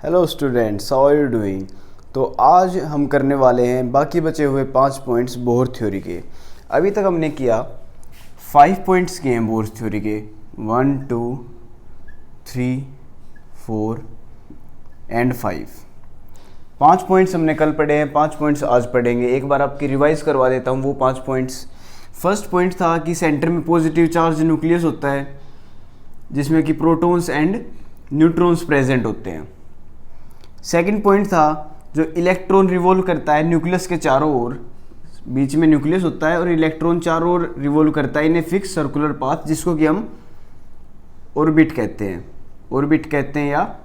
Hello students, how are you doing. तो आज हम करने वाले हैं बाकी बचे हुए 5 पॉइंट्स बोर थ्योरी के। अभी तक हमने किया 5 पॉइंट्स किए हैं बोर थ्योरी के, 1 2 3 4 एंड 5। 5 पॉइंट्स हमने कल पढ़े हैं, 5 पॉइंट्स आज पढ़ेंगे। एक बार आपकी रिवाइज करवा देता हूँ वो 5 पॉइंट्स। फर्स्ट पॉइंट था कि सेंटर में पॉजिटिव चार्ज न्यूक्लियस होता है जिसमें कि प्रोटॉन्स एंड न्यूट्रॉन्स प्रेजेंट होते हैं। सेकंड पॉइंट था जो इलेक्ट्रॉन रिवॉल्व करता है न्यूक्लियस के चारों ओर, बीच में न्यूक्लियस होता है और इलेक्ट्रॉन चारों ओर रिवॉल्व करता है इन ए फिक्स सर्कुलर पाथ, जिसको कि हम ऑर्बिट कहते हैं। ऑर्बिट कहते हैं या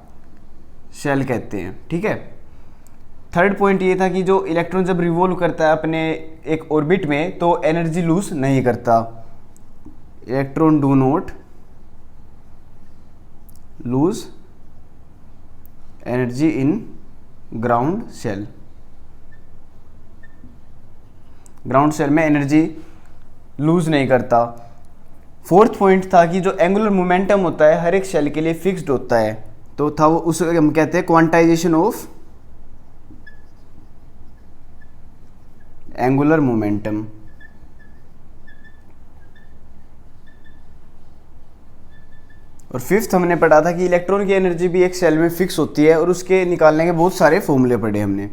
शेल कहते हैं, ठीक है। थर्ड पॉइंट ये था कि जो इलेक्ट्रॉन जब रिवॉल्व करता है अपने एक ऑर्बिट में तो एनर्जी लूज नहीं करता। Electron do not lose energy in ground shell. Ground shell में एनर्जी लूज नहीं करता। फोर्थ पॉइंट था कि जो एंगुलर मोमेंटम होता है हर एक शेल के लिए फिक्स्ड होता है, तो था वो उस हम कहते हैं क्वांटाइजेशन ऑफ एंगुलर मोमेंटम। और फिफ्थ हमने पढ़ा था कि इलेक्ट्रॉन की एनर्जी भी एक सेल में फिक्स होती है और उसके निकालने के बहुत सारे फॉर्मूले पढ़े हमने।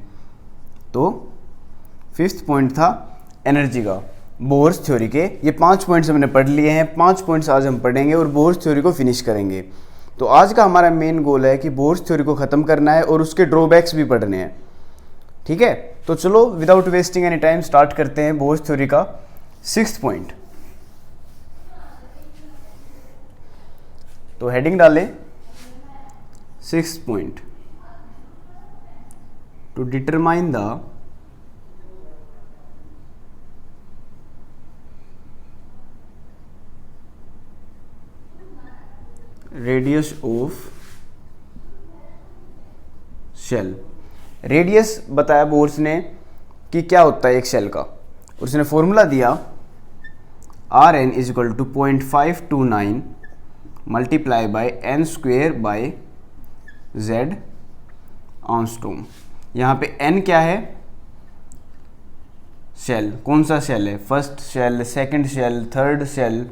तो फिफ्थ पॉइंट था एनर्जी का बोर्स थ्योरी के। ये 5 पॉइंट्स हमने पढ़ लिए हैं, 5 पॉइंट्स आज हम पढ़ेंगे और बोर्स थ्योरी को फिनिश करेंगे। तो आज का हमारा मेन गोल है कि बोर्स थ्योरी को ख़त्म करना है और उसके ड्रॉबैक्स भी पढ़ने हैं, ठीक है। तो चलो without wasting any time start करते हैं बोर्स थ्योरी का 6th पॉइंट। तो हेडिंग डालें 6th point, to determine the radius of shell. Radius बताया बोर्स ने कि क्या होता है एक शेल का, उसने फॉर्मूला दिया Rn is equal to 0.529 multiply by n square by z angstrom. यहाँ पे n क्या है, शेल, कौन सा शेल है, first shell, second shell, third shell,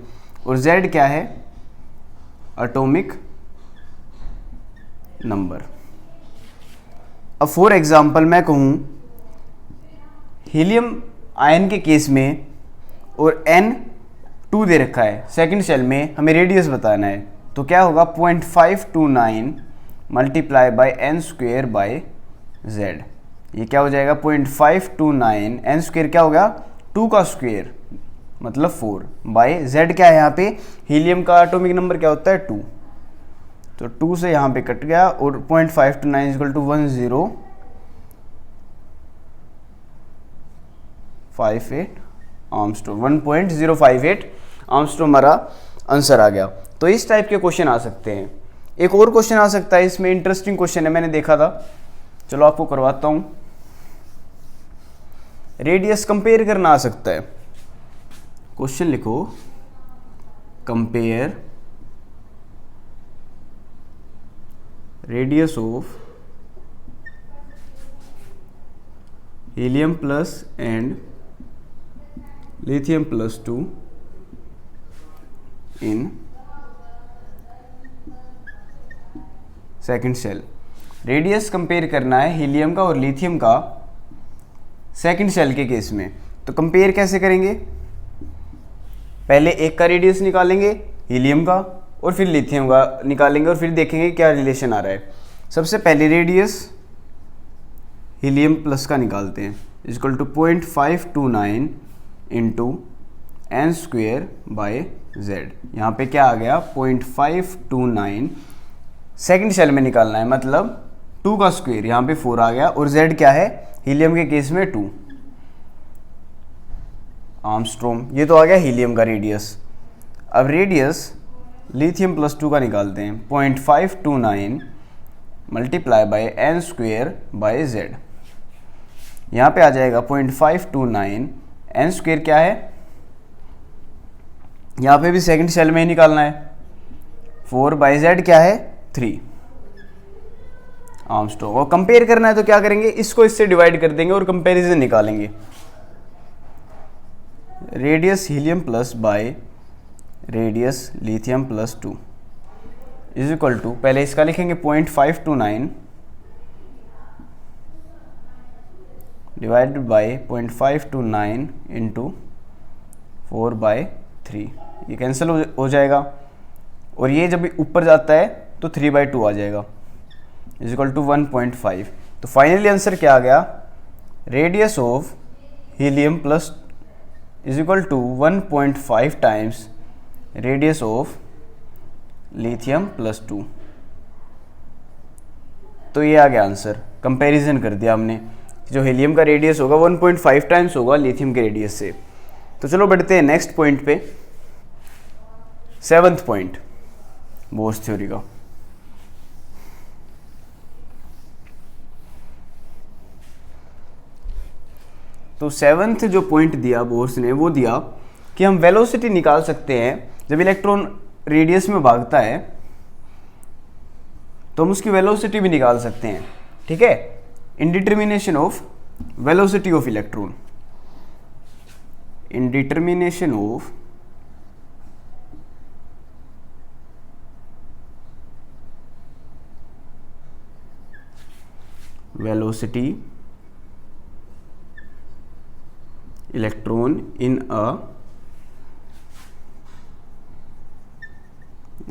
और z क्या है, एटॉमिक नंबर। अब फॉर एग्जांपल मैं कहूँ हीलियम आयन के केस में और n 2 दे रखा है, सेकंड शेल में हमें रेडियस बताना है, तो क्या होगा 0.529 multiply by n square by z. ये क्या हो जाएगा 0.529 एन स्क्वेयर क्या होगा 2 का स्क्वेयर मतलब 4 बाय जेड क्या है यहाँ पे हीलियम का एटॉमिक नंबर क्या होता है 2, तो 2 से यहाँ पे कट गया और 0.529 इक्वल टू 1058 आर्मस्ट्रॉन्ग, 1058 आर्मस्ट्रॉन्ग हमारा आंसर आ गया। तो इस टाइप के क्वेश्चन आ सकते हैं। एक और क्वेश्चन आ सकता है, इसमें इंटरेस्टिंग क्वेश्चन है, मैंने देखा था, चलो आपको करवाता हूँ। रेडियस कंपेयर करना आ सकता है। क्वेश्चन लिखो compare radius of helium plus and lithium plus 2 in second shell. Radius compare करना है हीलियम का और लिथियम का सेकेंड शेल के केस में। तो कंपेयर कैसे करेंगे, पहले एक का रेडियस निकालेंगे हीलियम का और फिर लिथियम का निकालेंगे और फिर देखेंगे क्या रिलेशन आ रहा है। सबसे पहले रेडियस हीलियम प्लस का निकालते हैं, equal to 0.529 into n square by z. यहाँ पे क्या आ गया 0.529, सेकेंड शेल में निकालना है मतलब 2 का स्क्वेयर, यहाँ पे 4 आ गया, और जेड क्या है हीलियम के केस में 2 आर्मस्ट्रॉन्ग। ये तो आ गया हीलियम का रेडियस। अब रेडियस लिथियम प्लस 2 का निकालते हैं, 0.529 multiply by n square by z. यहाँ पे आ जाएगा 0.529 एन स्क्वेयर क्या है, यहाँ पे भी सेकंड शेल में ही निकालना है, 4 बाई जेड क्या है 3 आर्मस्ट्रॉन्ग। और कंपेयर करना है तो क्या करेंगे, इसको इससे डिवाइड कर देंगे और कंपैरिजन निकालेंगे। Radius helium plus by radius lithium plus 2 is equal to, पहले इसका लिखेंगे 0.529 डिवाइडेड बाय 0.529 इंटू 4/3, ये कैंसिल हो जाएगा। और ये जब ऊपर जाता है तो 3/2 आ जाएगा इज इक्वल टू 1.5। तो फाइनली आंसर क्या आ गया, radius of helium plus is equal to 1.5 times radius of lithium plus 2। तो ये आ गया आंसर, कंपैरिजन कर दिया हमने, जो हीलियम का रेडियस होगा 1.5 टाइम्स होगा लिथियम के रेडियस से। तो चलो बढ़ते हैं नेक्स्ट पॉइंट पे, 7th पॉइंट बोर्स थ्योरी का। तो 7th जो पॉइंट दिया बोर्स ने, वो दिया कि हम वेलोसिटी निकाल सकते हैं जब इलेक्ट्रॉन रेडियस में भागता है, तो हम उसकी वेलोसिटी भी निकाल सकते हैं। ठीक है, indetermination of velocity of electron, indetermination of velocity electron in a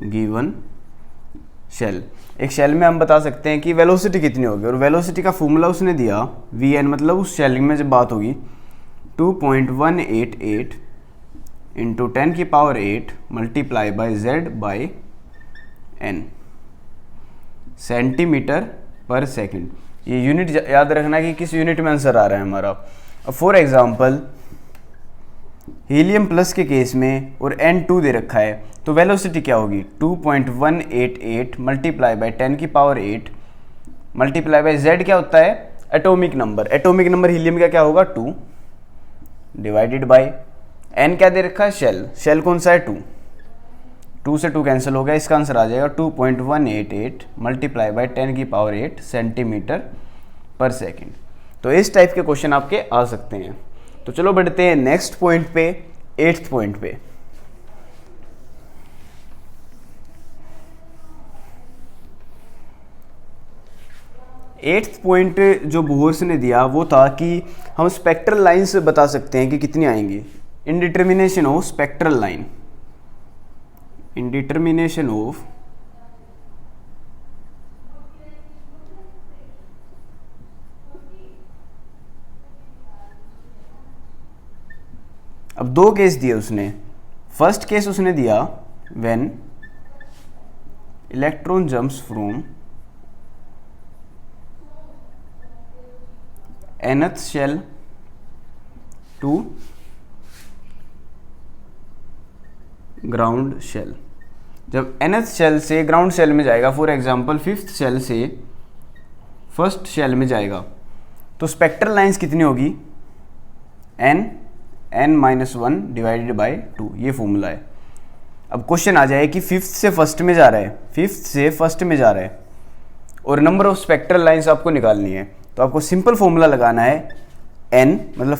given shell. एक शेल में हम बता सकते हैं कि वेलोसिटी कितनी होगी, और वेलोसिटी का फॉर्मूला उसने दिया Vn, मतलब उस शेल में जब बात होगी 2.188 into 10⁸ multiply by Z by n centimetre पर सेकंड। ये यूनिट याद रखना कि किस यूनिट में आंसर आ रहा है हमारा। अब फॉर एग्जांपल हीलियम प्लस के केस में और N2 दे रखा है, तो वेलोसिटी क्या होगी 2.188 multiply by 10⁸ multiply by Z क्या होता है, atomic number. Atomic number helium का क्या होगा 2 डिवाइडेड बाई N क्या दे रखा है, शेल। शेल कौन सा है 2, 2 से 2 कैंसिल हो गया, इसका आंसर आ जाएगा 2.188 मल्टीप्लाई बाई 10⁸ सेंटीमीटर पर सेकेंड। तो इस टाइप के क्वेश्चन आपके आ सकते हैं। तो चलो बढ़ते हैं नेक्स्ट पॉइंट पे, 8th पॉइंट पे। एट्थ पॉइंट जो बोर्स ने दिया वो था कि हम स्पेक्ट्रल लाइंस बता सकते हैं कि कितनी आएंगी। Indetermination of spectral line, indetermination of अब 2 केस दिए उसने। फर्स्ट केस उसने दिया when electron jumps from nth shell to ground shell. जब nth शेल से ग्राउंड शेल में जाएगा, फॉर एग्जांपल 5th शेल से 1st शेल में जाएगा, तो स्पेक्ट्रल लाइंस कितनी होगी n-1 डिवाइडेड बाई 2, ये फॉर्मूला है। अब क्वेश्चन आ जाए कि 5th से 1st में जा रहा है, 5th से 1st में जा रहा है और नंबर ऑफ स्पेक्ट्रल लाइंस आपको निकालनी है, तो आपको सिंपल फॉर्मूला लगाना है n मतलब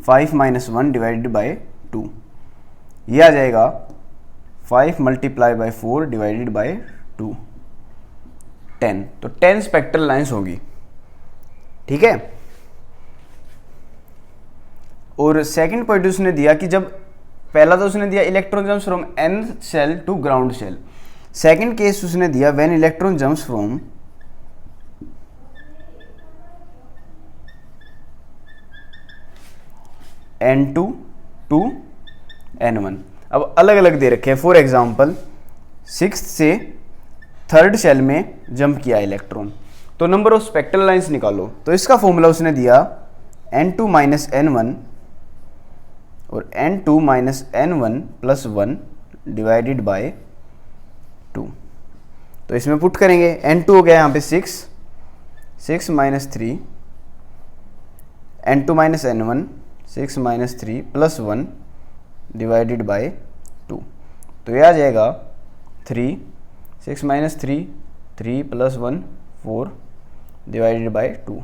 5 माइनस 1 डिवाइडेड बाई 2, ये आ जाएगा 5 मल्टीप्लाई बाई 4 डिवाइडेड बाई 2 10। तो 10 स्पेक्ट्रल लाइंस होगी। ठीक है, और सेकंड पॉइंट उसने दिया कि जब पहला तो उसने दिया electron jumps from nth shell to ground shell. Second case उसने दिया when electron jumps from n2 to n1। अब अलग अलग दे रखे हैं, फॉर एग्जांपल 6th से 3rd शेल में जंप किया इलेक्ट्रॉन, तो नंबर ऑफ स्पेक्ट्रल लाइंस निकालो। तो इसका फॉर्मूला उसने दिया n2 माइनस n1 और n2 minus n1 plus 1 divided by 2। तो इसमें पुट करेंगे, n2 हो गया यहाँ पे 6 minus 3, n2 minus n1 6 minus 3 plus 1 divided by 2। तो ये आ जाएगा 3, 6 माइनस 3 3 प्लस 1 4 डिवाइडेड बाय 2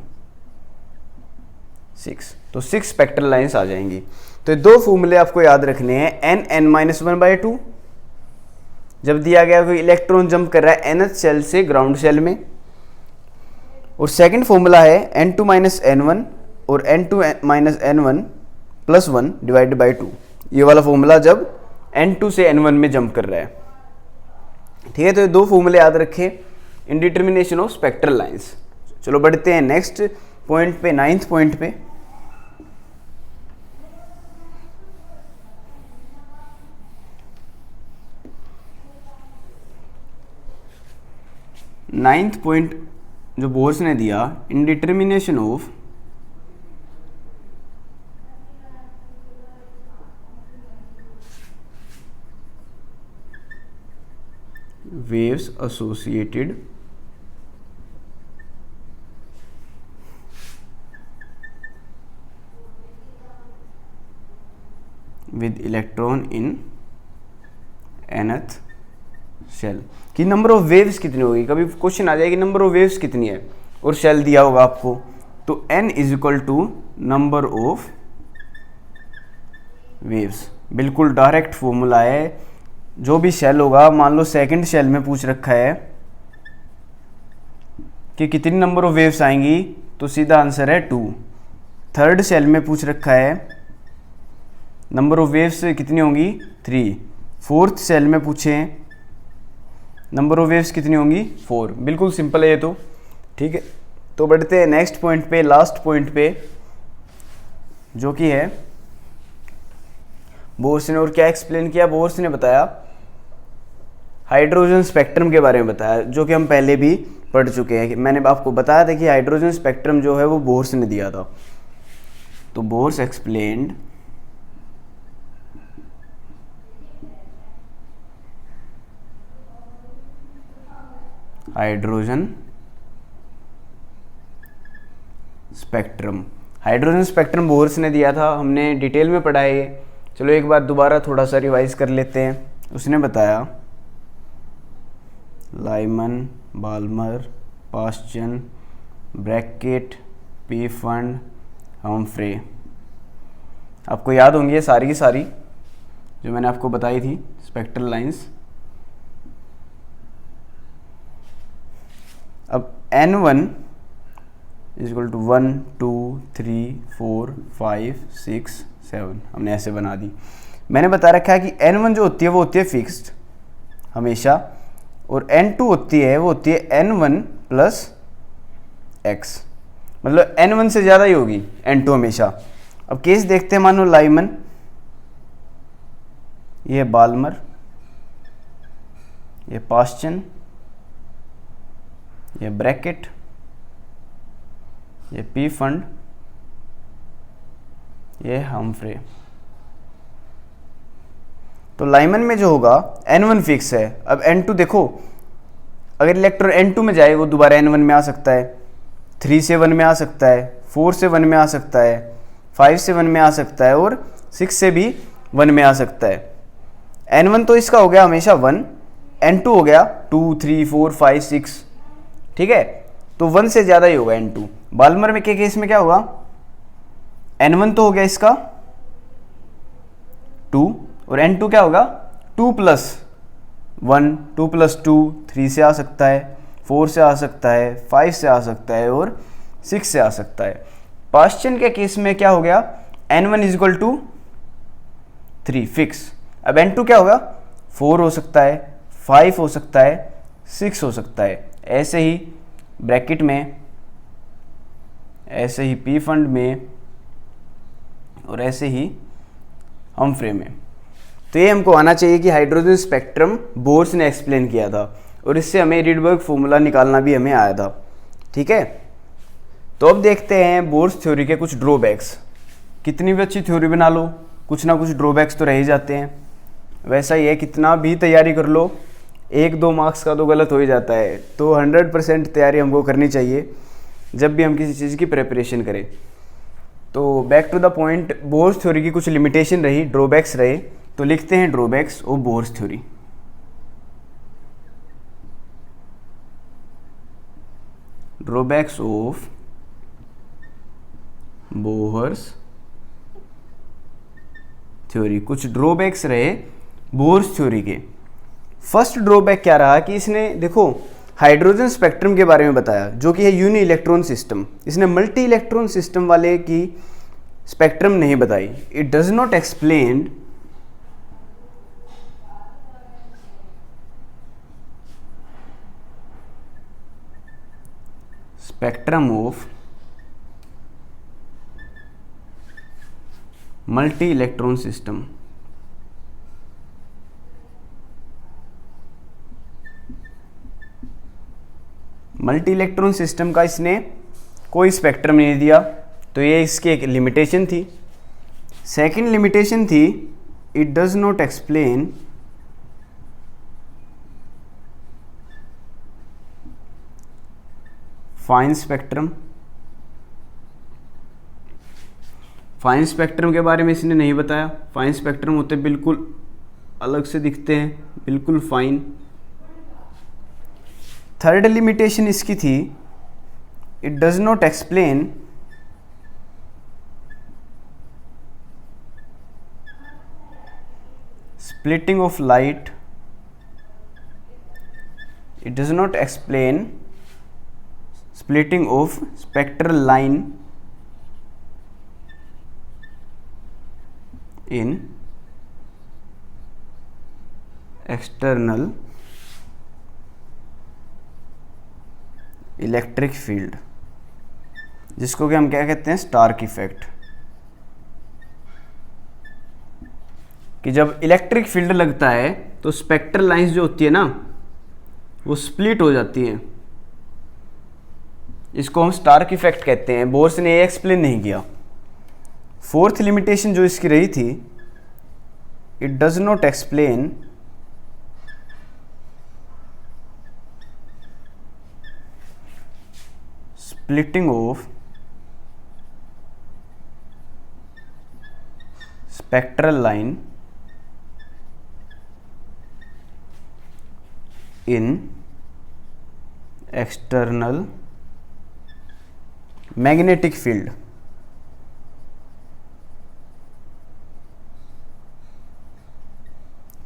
6, तो 6 स्पेक्ट्रल लाइंस आ जाएंगी। तो दो फॉर्मूले आपको याद रखने हैं, n(n-1/2) जब दिया गया कोई इलेक्ट्रॉन जंप कर रहा है nth शेल से ग्राउंड शेल में, और सेकंड फॉर्मूला है n2-n1 और n2-n1 + 1 डिवाइडेड बाय 2। ये वाला फॉर्मूला जब n2 से n1 में जंप कर रहा है, ठीक है। तो ये दो फॉर्मूले याद रखें इन डिटर्मिनेशन ऑफ स्पेक्ट्रल लाइंस। चलो बढ़ते हैं नेक्स्ट पॉइंट पे, 9th पॉइंट पे। नाइन्थ पॉइंट जो बोर्स ने दिया, indetermination of waves associated with electron in nth shell कि नंबर ऑफ वेव्स कितनी होगी। कभी क्वेश्चन आ जाएगी नंबर ऑफ वेव्स कितनी है और शेल दिया होगा आपको, तो n = नंबर ऑफ वेव्स, बिल्कुल डायरेक्ट फॉर्मूला है। जो भी शेल होगा, मान लो सेकंड शेल में पूछ रखा है कि कितनी नंबर ऑफ वेव्स आएंगी, तो सीधा आंसर है 2। थर्ड शेल में पूछ रखा है नंबर ऑफ वेव्स कितनी होंगी, 3। फोर्थ शेल में पूछे नंबर ऑफ वेव्स कितनी होंगी, 4। बिल्कुल सिंपल है ये तो, ठीक है। तो बढ़ते हैं नेक्स्ट पॉइंट पे, लास्ट पॉइंट पे, जो कि है बोर्स ने और क्या एक्सप्लेन किया। बोर्स ने बताया हाइड्रोजन स्पेक्ट्रम के बारे में बताया, जो कि हम पहले भी पढ़ चुके हैं। मैंने आपको बताया था कि हाइड्रोजन स्पेक्ट्रम जो है वो बोर्स ने दिया था। तो Bohr's explained hydrogen spectrum. Hydrogen spectrum Bohr's ने दिया था, हमने डिटेल में पढ़ा है ये। चलो एक बार दोबारा थोड़ा सा रिवाइज कर लेते हैं। उसने बताया Lyman, Balmer, Paschen, Brackett, Pfund, Humphrey. आपको याद होंगी ये सारी की सारी जो मैंने आपको बताई थी स्पेक्ट्रल लाइंस। अब n1 = 1 2 3 4 5 6 7 हमने ऐसे बना दी। मैंने बता रखा है कि n1 जो होती है वो होती है फिक्स्ड हमेशा, और n2 होती है वो होती है n1 + x, मतलब n1 से ज़्यादा ही होगी n2 हमेशा। अब केस देखते हैं, मानो लाइमन, ये बाल्मर, ये पास्चन, ये ब्रैकेट, ये पीफंड, ये हम्फ्रे। तो लाइमन में जो होगा n1 फिक्स है। अब n2 देखो, अगर इलेक्ट्रॉन n2 में जाए वो दोबारा n1 में आ सकता है, 3 से 1 में आ सकता है, 4 से 1 में आ सकता है, 5 से 1 में आ सकता है, और 6 से भी 1 में आ सकता है। n1 तो इसका हो गया हमेशा 1, n2 हो गया 2 3 4 5 6, ठीक है। तो 1 से ज़्यादा ही होगा n2। बाल्मर में के केस में क्या होगा, n1 तो हो गया इसका 2, और n2 क्या होगा 2 + 1, 2 + 2 3 से आ सकता है, 4 से आ सकता है, 5 से आ सकता है, और 6 से आ सकता है। पास्चन के केस में क्या हो गया, n1 = 3 फिक्स। अब n2 क्या होगा, 4 हो सकता है, 5 हो सकता है, 6 हो सकता है। ऐसे ही ब्रैकेट में, ऐसे ही पीफंड में, और ऐसे ही हम्फ्रे में। तो ये हमको आना चाहिए कि हाइड्रोजन स्पेक्ट्रम बोर्स ने एक्सप्लेन किया था, और इससे हमें रीडबर्ग फॉर्मूला निकालना भी हमें आया था, ठीक है। तो अब देखते हैं बोर्स थ्योरी के कुछ ड्रॉबैक्स। कितनी भी अच्छी थ्योरी बना लो, कुछ ना कुछ ड्रॉबैक्स तो रह ही जाते हैं। वैसा ही है, कितना भी तैयारी कर लो, 1-2 मार्क्स का तो गलत हो ही जाता है। तो 100% तैयारी हमको करनी चाहिए जब भी हम किसी चीज़ की प्रिपरेशन करें। तो back to the point, Bohr's theory की कुछ लिमिटेशन रही, ड्रॉबैक्स रहे। तो लिखते हैं drawbacks of Bohr's theory. Drawbacks of Bohr's theory. कुछ ड्रॉबैक्स रहे बोहर्स थ्योरी के। फर्स्ट ड्रॉबैक क्या रहा कि इसने देखो हाइड्रोजन स्पेक्ट्रम के बारे में बताया जो कि है यूनि इलेक्ट्रॉन सिस्टम। इसने मल्टी इलेक्ट्रॉन सिस्टम वाले की स्पेक्ट्रम नहीं बताई। It does not explain spectrum of multi electron system. Multi electron system का इसने कोई स्पेक्ट्रम नहीं दिया, तो ये इसकी एक लिमिटेशन थी। सेकंड लिमिटेशन थी it does not explain fine spectrum. Fine spectrum के बारे में इसने नहीं बताया। फाइन स्पेक्ट्रम होते बिल्कुल अलग से दिखते हैं, बिल्कुल फाइन। थर्ड लिमिटेशन इसकी थी it does not explain splitting of light. It does not explain splitting of spectral line in external electric field, जिसको कि हम क्या कहते हैं स्टार्क इफेक्ट। कि जब इलेक्ट्रिक फील्ड लगता है तो स्पेक्ट्रल लाइंस जो होती है ना वो स्प्लिट हो जाती हैं। इसको हम स्टार्क इफेक्ट कहते हैं। बोर्स ने ये एक्सप्लेन नहीं किया। फोर्थ लिमिटेशन जो इसकी रही थी it does not explain splitting of spectral line in external magnetic field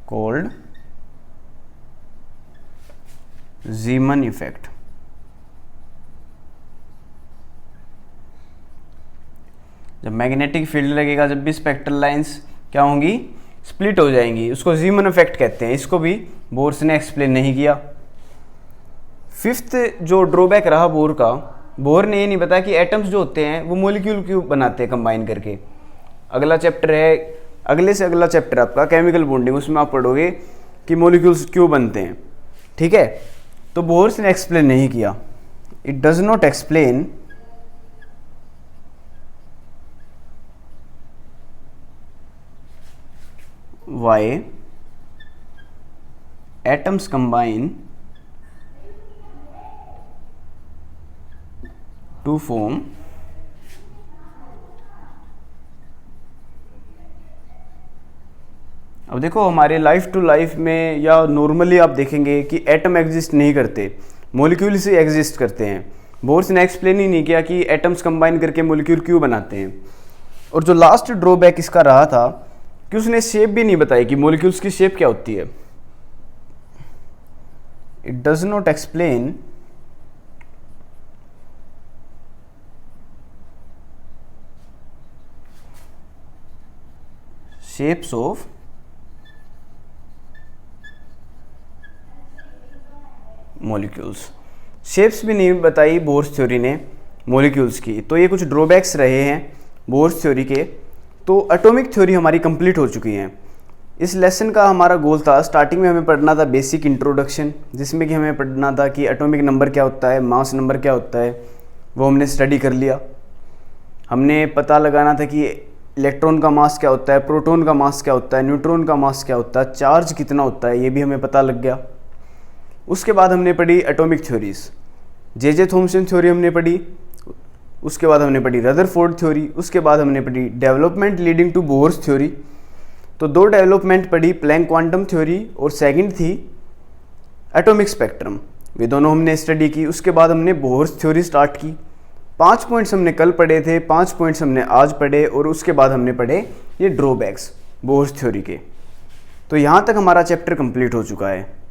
called Zeeman effect। जब मैग्नेटिक फील्ड लगेगा जब भी स्पेक्ट्रल लाइंस क्या होंगी स्प्लिट हो जाएंगी, उसको जीमन इफेक्ट कहते हैं। इसको भी बोर्स ने एक्सप्लेन नहीं किया। फिफ्थ जो ड्रॉबैक रहा बोर का, बोर ने ये नहीं बताया कि एटम्स जो होते हैं वो मॉलिक्यूल क्यों बनाते हैं कंबाइन करके। अगला चैप्टर है, अगले से अगला चैप्टर आपका केमिकल बॉन्डिंग, उसमें आप पढ़ोगे कि मॉलिक्यूल्स क्यों बनते हैं। ठीक है, तो बोर्स ने एक्सप्लेन नहीं किया। It does not explain why atoms combine to form अब देखो हमारे लाइफ टू लाइफ में या नॉर्मली आप देखेंगे कि एटम एग्जिस्ट नहीं करते, मॉलिक्यूल से एग्जिस्ट करते हैं। बोर्स ने एक्सप्लेन ही नहीं किया कि एटम्स कंबाइन करके मॉलिक्यूल क्यों बनाते हैं। और जो लास्ट ड्रॉबैक इसका रहा था कि उसने शेप भी नहीं बताई कि मॉलिक्यूल्स की शेप क्या होती है। It does not explain shapes of molecules. Shapes भी नहीं बताई बोर्स थ्योरी ने मॉलिक्यूल्स की। तो ये कुछ ड्रॉबैक्स रहे हैं बोर्स थ्योरी के। तो एटॉमिक थ्योरी हमारी कंप्लीट हो चुकी है। इस लेसन का हमारा गोल था, स्टार्टिंग में हमें पढ़ना था बेसिक इंट्रोडक्शन, जिसमें कि हमें पढ़ना था कि एटॉमिक नंबर क्या होता है, मास नंबर क्या होता है, वो हमने स्टडी कर लिया। हमने पता लगाना था कि इलेक्ट्रॉन का मास क्या होता है, प्रोटॉन का मास क्या होता है, न्यूट्रॉन का मास क्या होता है, चार्ज कितना होता है, ये भी हमें पता लग गया। उसके बाद हमने पढ़ी atomic theories, J Thomson theory हमने पढ़ी, उसके बाद हमने पढ़ी रदरफोर्ड थ्योरी, उसके बाद हमने पढ़ी development leading to Bohr's theory. तो दो डेवलपमेंट पढ़ी, प्लैंक क्वांटम थ्योरी और सेकंड थी एटॉमिक स्पेक्ट्रम। वे दोनों हमने स्टडी की। उसके बाद हमने बोहर्स थ्योरी स्टार्ट की। 5 पॉइंट्स हमने कल पढ़े थे, 5 पॉइंट्स हमने आज पढ़े, और उसके बाद हमने पढ़े ये ड्रॉबैक्स बोहर्स थ्योरी के। तो यहाँ तक हमारा चैप्टर कंप्लीट हो चुका है।